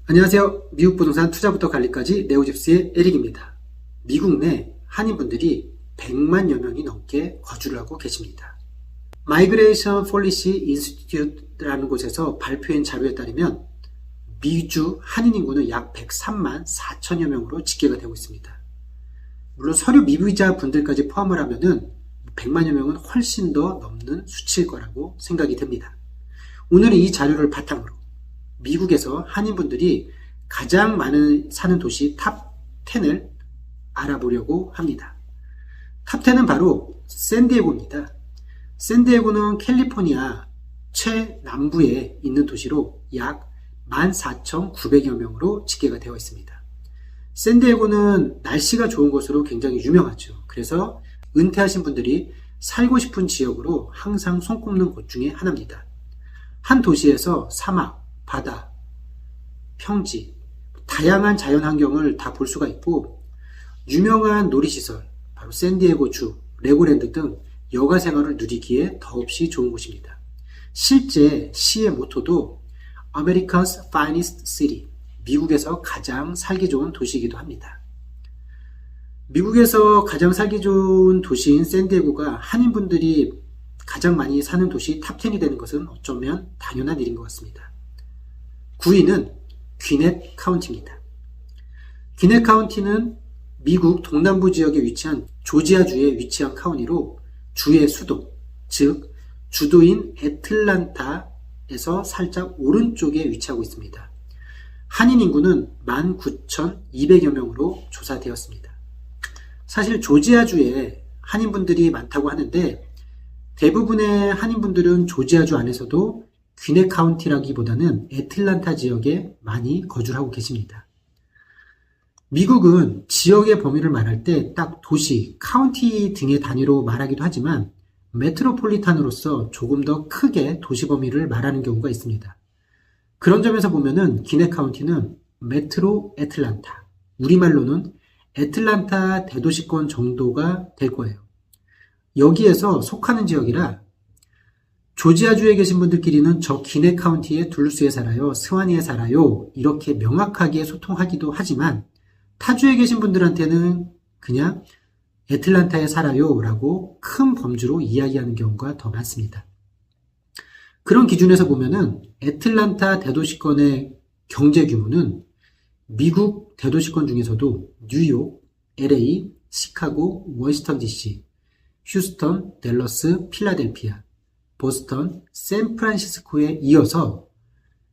안녕하세요. 미국 부동산 투자부터 관리까지 네오집스의 에릭입니다. 미국 내 한인분들이 100만여 명이 넘게 거주를 하고 계십니다. Migration Policy Institute라는 곳에서 발표한 자료에 따르면 미주 한인 인구는 약 103만 4천여 명으로 집계가 되고 있습니다. 물론 서류 미비자 분들까지 포함을 하면은 100만여 명은 훨씬 더 넘는 수치일 거라고 생각이 됩니다. 오늘은 이 자료를 바탕으로 미국에서 한인분들이 가장 많은 사는 도시 탑 10을 알아보려고 합니다. 탑 10은 바로 샌디에고입니다. 샌디에고는 캘리포니아 최남부에 있는 도시로 약 14,900여 명으로 집계가 되어 있습니다. 샌디에고는 날씨가 좋은 곳으로 굉장히 유명하죠. 그래서 은퇴하신 분들이 살고 싶은 지역으로 항상 손꼽는 곳 중에 하나입니다. 한 도시에서 사막, 바다, 평지, 다양한 자연환경을 다 볼 수가 있고 유명한 놀이시설, 바로 샌디에고주, 레고랜드 등 여가 생활을 누리기에 더없이 좋은 곳입니다. 실제 시의 모토도 America's Finest City, 미국에서 가장 살기 좋은 도시이기도 합니다. 미국에서 가장 살기 좋은 도시인 샌디에고가 한인분들이 가장 많이 사는 도시 탑 10이 되는 것은 어쩌면 당연한 일인 것 같습니다. 9위는 귀넷 카운티입니다. 귀넷 카운티는 미국 동남부 지역에 위치한 조지아주에 위치한 카운티로 주의 수도, 즉 주도인 애틀란타에서 살짝 오른쪽에 위치하고 있습니다. 한인 인구는 19,200여 명으로 조사되었습니다. 사실 조지아주에 한인분들이 많다고 하는데 대부분의 한인분들은 조지아주 안에서도 귀넷 카운티라기보다는 애틀란타 지역에 많이 거주를 하고 계십니다. 미국은 지역의 범위를 말할 때 딱 도시, 카운티 등의 단위로 말하기도 하지만 메트로폴리탄으로서 조금 더 크게 도시 범위를 말하는 경우가 있습니다. 그런 점에서 보면은 귀넷 카운티는 메트로 애틀란타, 우리말로는 애틀란타 대도시권 정도가 될 거예요. 여기에서 속하는 지역이라 조지아주에 계신 분들끼리는 저 귀넷 카운티의 둘루스에 살아요, 스와니에 살아요 이렇게 명확하게 소통하기도 하지만 타주에 계신 분들한테는 그냥 애틀란타에 살아요 라고 큰 범주로 이야기하는 경우가 더 많습니다. 그런 기준에서 보면은 애틀란타 대도시권의 경제 규모는 미국 대도시권 중에서도 뉴욕, LA, 시카고, 워싱턴 DC, 휴스턴, 댈러스, 필라델피아, 보스턴, 샌프란시스코에 이어서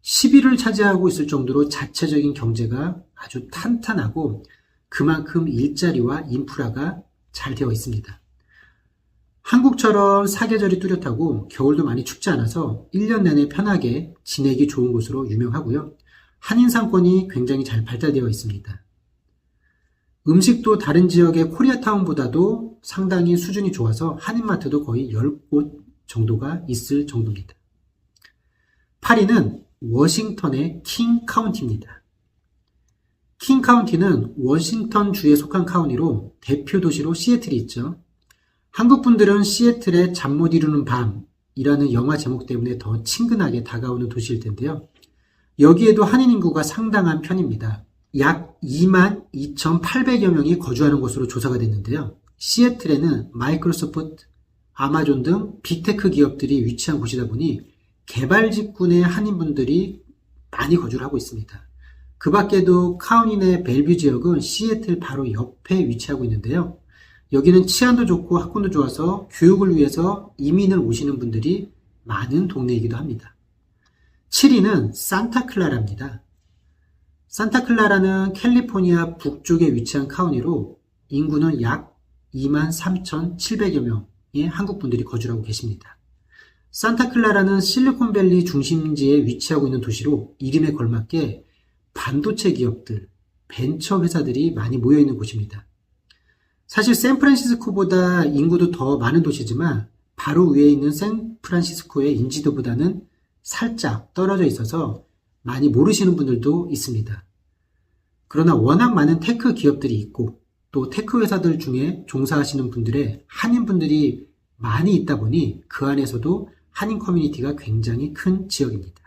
10위를 차지하고 있을 정도로 자체적인 경제가 아주 탄탄하고 그만큼 일자리와 인프라가 잘 되어 있습니다. 한국처럼 사계절이 뚜렷하고 겨울도 많이 춥지 않아서 1년 내내 편하게 지내기 좋은 곳으로 유명하고요. 한인 상권이 굉장히 잘 발달되어 있습니다. 음식도 다른 지역의 코리아타운보다도 상당히 수준이 좋아서 한인마트도 거의 10곳 정도가 있을 정도입니다. 8위는 워싱턴의 킹 카운티입니다. 킹 카운티는 워싱턴 주에 속한 카운티로 대표 도시로 시애틀이 있죠. 한국 분들은 시애틀의 잠 못 이루는 밤이라는 영화 제목 때문에 더 친근하게 다가오는 도시일 텐데요. 여기에도 한인 인구가 상당한 편입니다. 약 22,800여 명이 거주하는 곳으로 조사가 됐는데요. 시애틀에는 마이크로소프트, 아마존 등 빅테크 기업들이 위치한 곳이다 보니 개발 직군의 한인분들이 많이 거주를 하고 있습니다. 그 밖에도 카운티 내 벨뷰 지역은 시애틀 바로 옆에 위치하고 있는데요. 여기는 치안도 좋고 학군도 좋아서 교육을 위해서 이민을 오시는 분들이 많은 동네이기도 합니다. 7위는 산타클라라입니다. 산타클라라는 캘리포니아 북쪽에 위치한 카운티로 인구는 약 23,700여 명의 한국 분들이 거주하고 계십니다. 산타클라라는 실리콘밸리 중심지에 위치하고 있는 도시로 이름에 걸맞게 반도체 기업들, 벤처 회사들이 많이 모여있는 곳입니다. 사실 샌프란시스코보다 인구도 더 많은 도시지만 바로 위에 있는 샌프란시스코의 인지도보다는 살짝 떨어져 있어서 많이 모르시는 분들도 있습니다. 그러나 워낙 많은 테크 기업들이 있고 또 테크 회사들 중에 종사하시는 분들의 한인분들이 많이 있다 보니 그 안에서도 한인 커뮤니티가 굉장히 큰 지역입니다.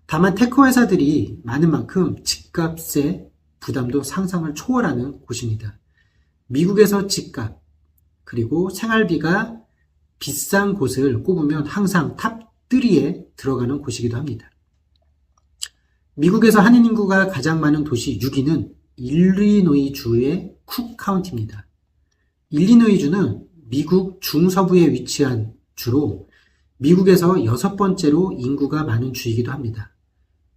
다만 테크 회사들이 많은 만큼 집값의 부담도 상상을 초월하는 곳입니다. 미국에서 집값 그리고 생활비가 비싼 곳을 꼽으면 항상 탑3에 들어가는 곳이기도 합니다. 미국에서 한인 인구가 가장 많은 도시 6위는 일리노이주의 쿡 카운티입니다. 일리노이주는 미국 중서부에 위치한 주로 미국에서 6번째로 인구가 많은 주이기도 합니다.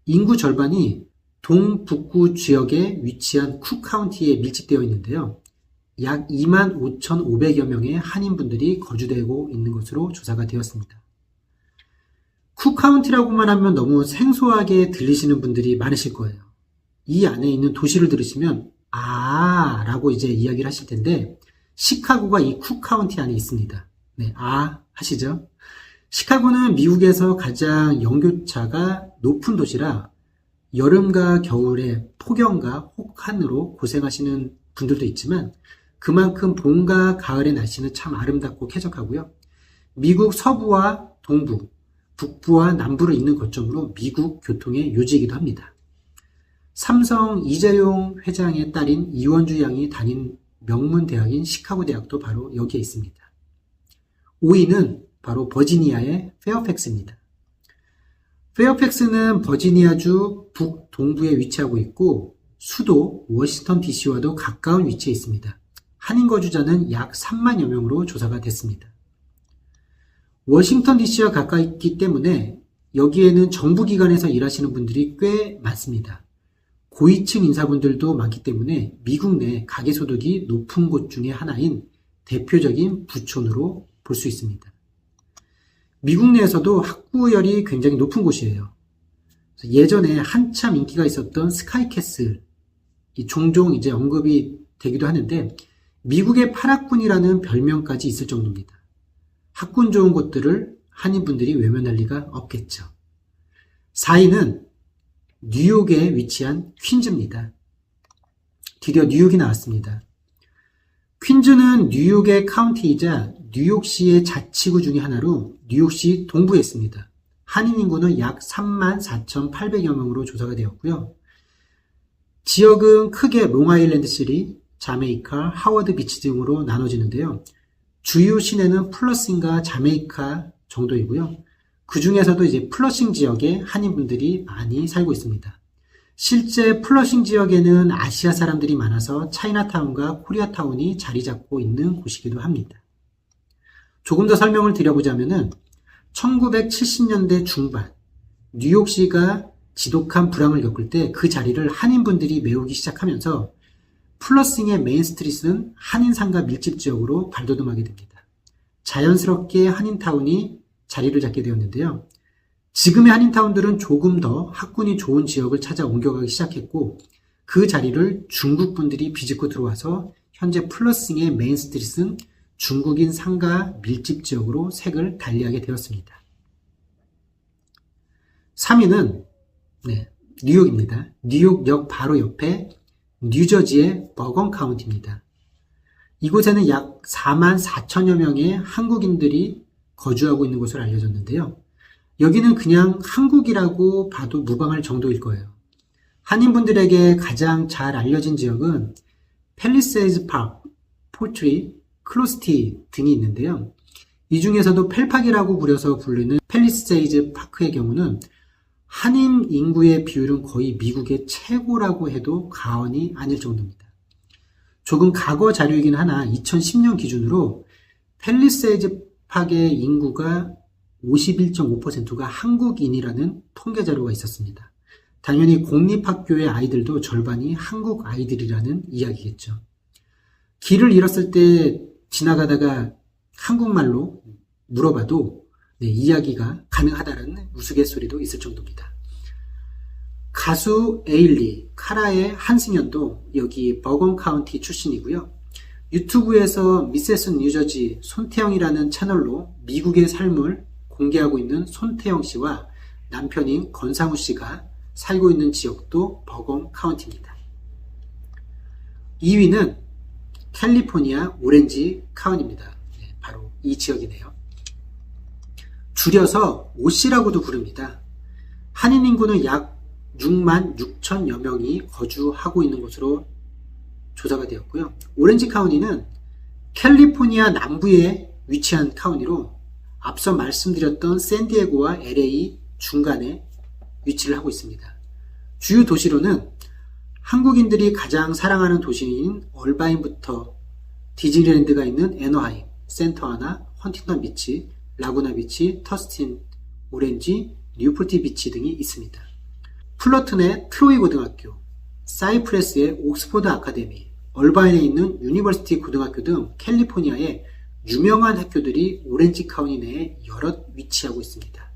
인구 절반이 동북부 지역에 위치한 쿡 카운티에 밀집되어 있는데요. 약 25,500여 명의 한인분들이 거주되고 있는 것으로 조사가 되었습니다. 쿡 카운티라고만 하면 너무 생소하게 들리시는 분들이 많으실 거예요. 이 안에 있는 도시를 들으시면 라고 이제 이야기를 하실 텐데 시카고가 이 쿡 카운티 안에 있습니다. 네, 하시죠? 시카고는 미국에서 가장 연교차가 높은 도시라 여름과 겨울에 폭염과 혹한으로 고생하시는 분들도 있지만 그만큼 봄과 가을의 날씨는 참 아름답고 쾌적하고요. 미국 서부와 동부, 북부와 남부를 잇는 거점으로 미국 교통의 요지이기도 합니다. 삼성 이재용 회장의 딸인 이원주 양이 다닌 명문 대학인 시카고 대학도 바로 여기에 있습니다. 5위는 바로 버지니아의 페어팩스입니다. 페어팩스는 버지니아주 북동부에 위치하고 있고 수도 워싱턴 DC와도 가까운 위치에 있습니다. 한인 거주자는 약 3만여 명으로 조사가 됐습니다. 워싱턴 DC와 가까이 있기 때문에 여기에는 정부기관에서 일하시는 분들이 꽤 많습니다. 고위층 인사분들도 많기 때문에 미국 내 가계소득이 높은 곳 중에 하나인 대표적인 부촌으로 볼 수 있습니다. 미국 내에서도 학구열이 굉장히 높은 곳이에요. 예전에 한참 인기가 있었던 스카이캐슬, 종종 이제 언급이 되기도 하는데 미국의 파락군이라는 별명까지 있을 정도입니다. 학군 좋은 곳들을 한인분들이 외면할 리가 없겠죠. 4위는 뉴욕에 위치한 퀸즈입니다. 드디어 뉴욕이 나왔습니다. 퀸즈는 뉴욕의 카운티이자 뉴욕시의 자치구 중의 하나로 뉴욕시 동부에 있습니다. 한인 인구는 약 34,800여 명으로 조사가 되었고요. 지역은 크게 롱아일랜드시리, 자메이카, 하워드 비치 등으로 나눠지는데요. 주요 시내는 플러싱과 자메이카 정도이고요. 그 중에서도 이제 플러싱 지역에 한인분들이 많이 살고 있습니다. 실제 플러싱 지역에는 아시아 사람들이 많아서 차이나타운과 코리아타운이 자리 잡고 있는 곳이기도 합니다. 조금 더 설명을 드려보자면은 1970년대 중반 뉴욕시가 지독한 불황을 겪을 때 그 자리를 한인분들이 메우기 시작하면서 플러싱의 메인스트리트는 한인상가 밀집 지역으로 발돋움하게 됩니다. 자연스럽게 한인타운이 자리를 잡게 되었는데요. 지금의 한인타운들은 조금 더 학군이 좋은 지역을 찾아 옮겨가기 시작했고 그 자리를 중국분들이 비집고 들어와서 현재 플러싱의 메인스트리트는 중국인 상가 밀집 지역으로 색을 달리하게 되었습니다. 3위는 뉴욕입니다. 뉴욕역 바로 옆에 뉴저지의 버건 카운티입니다. 이곳에는 약 4만 4천여 명의 한국인들이 거주하고 있는 것으로 알려졌는데요. 여기는 그냥 한국이라고 봐도 무방할 정도일 거예요. 한인분들에게 가장 잘 알려진 지역은 팰리세이드 파크, 포트리, 클로스티 등이 있는데요. 이 중에서도 펠팍이라고 부려서 부르는 팰리세이드 파크의 경우는 한인 인구의 비율은 거의 미국의 최고라고 해도 과언이 아닐 정도입니다. 조금 과거 자료이긴 하나 2010년 기준으로 팰리세이드 파크의 인구가 51.5%가 한국인이라는 통계 자료가 있었습니다. 당연히 공립학교의 아이들도 절반이 한국 아이들이라는 이야기겠죠. 길을 잃었을 때 지나가다가 한국말로 물어봐도 이야기가 가능하다는 우스갯소리도 있을 정도입니다. 가수 에일리, 카라의 한승연도 여기 버건 카운티 출신이고요. 유튜브에서 미세스 뉴저지 손태영이라는 채널로 미국의 삶을 공개하고 있는 손태영 씨와 남편인 권상우 씨가 살고 있는 지역도 버건 카운티입니다. 2위는 캘리포니아 오렌지 카운티입니다. 바로 이 지역이네요. 줄여서 OC라고도 부릅니다. 한인 인구는 약 6만 6천여 명이 거주하고 있는 것으로 조사가 되었고요. 오렌지 카운티는 캘리포니아 남부에 위치한 카운티로 앞서 말씀드렸던 샌디에고와 LA 중간에 위치를 하고 있습니다. 주요 도시로는 한국인들이 가장 사랑하는 도시인 얼바인부터 디즈니랜드가 있는 애너하임, 센터하나, 헌팅턴 비치, 라구나 비치, 터스틴, 오렌지, 뉴포트 비치 등이 있습니다. 플러튼의 트로이 고등학교, 사이프레스의 옥스포드 아카데미, 얼바인에 있는 유니버시티 고등학교 등 캘리포니아의 유명한 학교들이 오렌지 카운티 내에 여럿 위치하고 있습니다.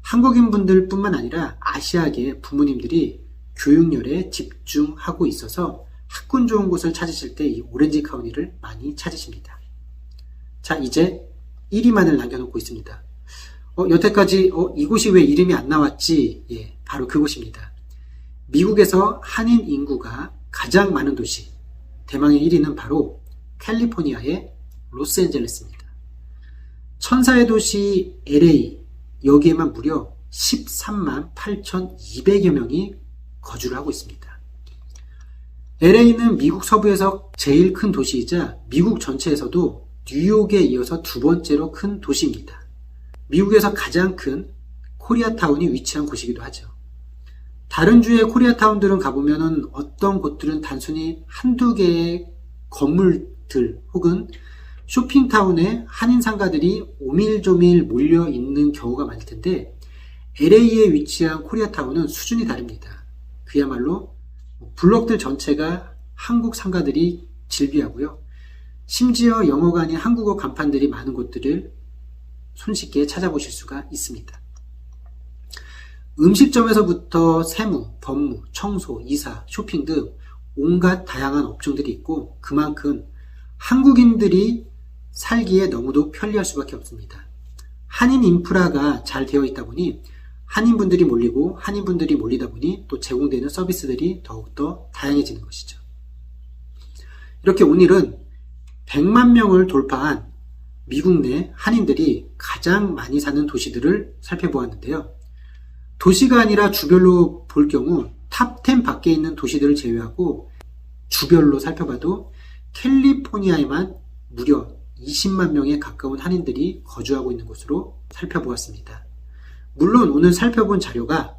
한국인분들 뿐만 아니라 아시아계 부모님들이 교육열에 집중하고 있어서 학군 좋은 곳을 찾으실 때 이 오렌지 카운티를 많이 찾으십니다. 자, 이제 1위만을 남겨놓고 있습니다. 여태까지 이곳이 왜 이름이 안 나왔지? 예, 바로 그곳입니다. 미국에서 한인 인구가 가장 많은 도시, 대망의 1위는 바로 캘리포니아의 로스앤젤레스입니다. 천사의 도시 LA, 여기에만 무려 13만 8,200여 명이 거주를 하고 있습니다. LA는 미국 서부에서 제일 큰 도시이자 미국 전체에서도 뉴욕에 이어서 두 번째로 큰 도시입니다. 미국에서 가장 큰 코리아타운이 위치한 곳이기도 하죠. 다른 주의 코리아타운들은 가보면은 어떤 곳들은 단순히 한두 개의 건물들 혹은 쇼핑타운에 한인 상가들이 오밀조밀 몰려 있는 경우가 많을 텐데 LA에 위치한 코리아타운은 수준이 다릅니다. 그야말로 블록들 전체가 한국 상가들이 즐비하고요. 심지어 영어가 아닌 한국어 간판들이 많은 곳들을 손쉽게 찾아보실 수가 있습니다. 음식점에서부터 세무, 법무, 청소, 이사, 쇼핑 등 온갖 다양한 업종들이 있고 그만큼 한국인들이 살기에 너무도 편리할 수밖에 없습니다. 한인 인프라가 잘 되어 있다 보니 한인분들이 몰리고 한인분들이 몰리다 보니 또 제공되는 서비스들이 더욱더 다양해지는 것이죠. 이렇게 오늘은 100만 명을 돌파한 미국 내 한인들이 가장 많이 사는 도시들을 살펴보았는데요. 도시가 아니라 주별로 볼 경우 탑 10 밖에 있는 도시들을 제외하고 주별로 살펴봐도 캘리포니아에만 무려 20만 명에 가까운 한인들이 거주하고 있는 곳으로 살펴보았습니다. 물론 오늘 살펴본 자료가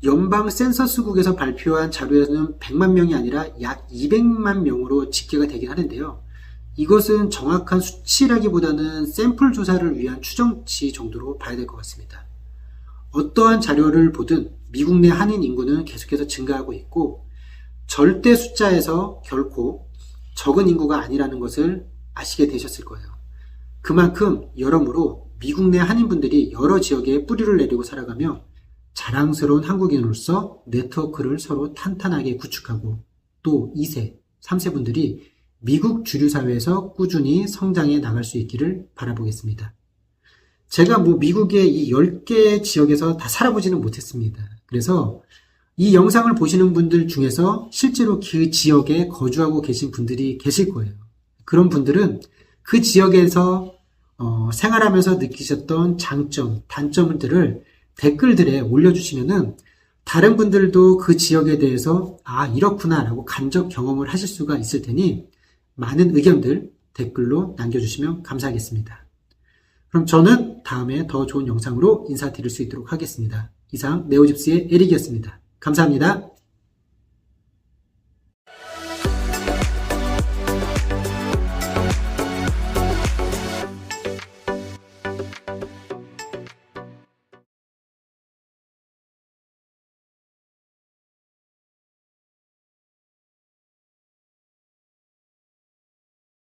연방 센서스국에서 발표한 자료에서는 100만 명이 아니라 약 200만 명으로 집계가 되긴 하는데요. 이것은 정확한 수치라기보다는 샘플 조사를 위한 추정치 정도로 봐야 될 것 같습니다. 어떠한 자료를 보든 미국 내 한인 인구는 계속해서 증가하고 있고 절대 숫자에서 결코 적은 인구가 아니라는 것을 아시게 되셨을 거예요. 그만큼 여러모로 미국 내 한인분들이 여러 지역에 뿌리를 내리고 살아가며 자랑스러운 한국인으로서 네트워크를 서로 탄탄하게 구축하고 또 2세, 3세 분들이 미국 주류 사회에서 꾸준히 성장해 나갈 수 있기를 바라보겠습니다. 제가 미국의 이 10개 지역에서 다 살아보지는 못했습니다. 그래서 이 영상을 보시는 분들 중에서 실제로 그 지역에 거주하고 계신 분들이 계실 거예요. 그런 분들은 그 지역에서 생활하면서 느끼셨던 장점, 단점들을 댓글들에 올려주시면은 다른 분들도 그 지역에 대해서 이렇구나 라고 간접 경험을 하실 수가 있을 테니 많은 의견들 댓글로 남겨주시면 감사하겠습니다. 그럼 저는 다음에 더 좋은 영상으로 인사드릴 수 있도록 하겠습니다. 이상 네오집스의 에릭이었습니다. 감사합니다.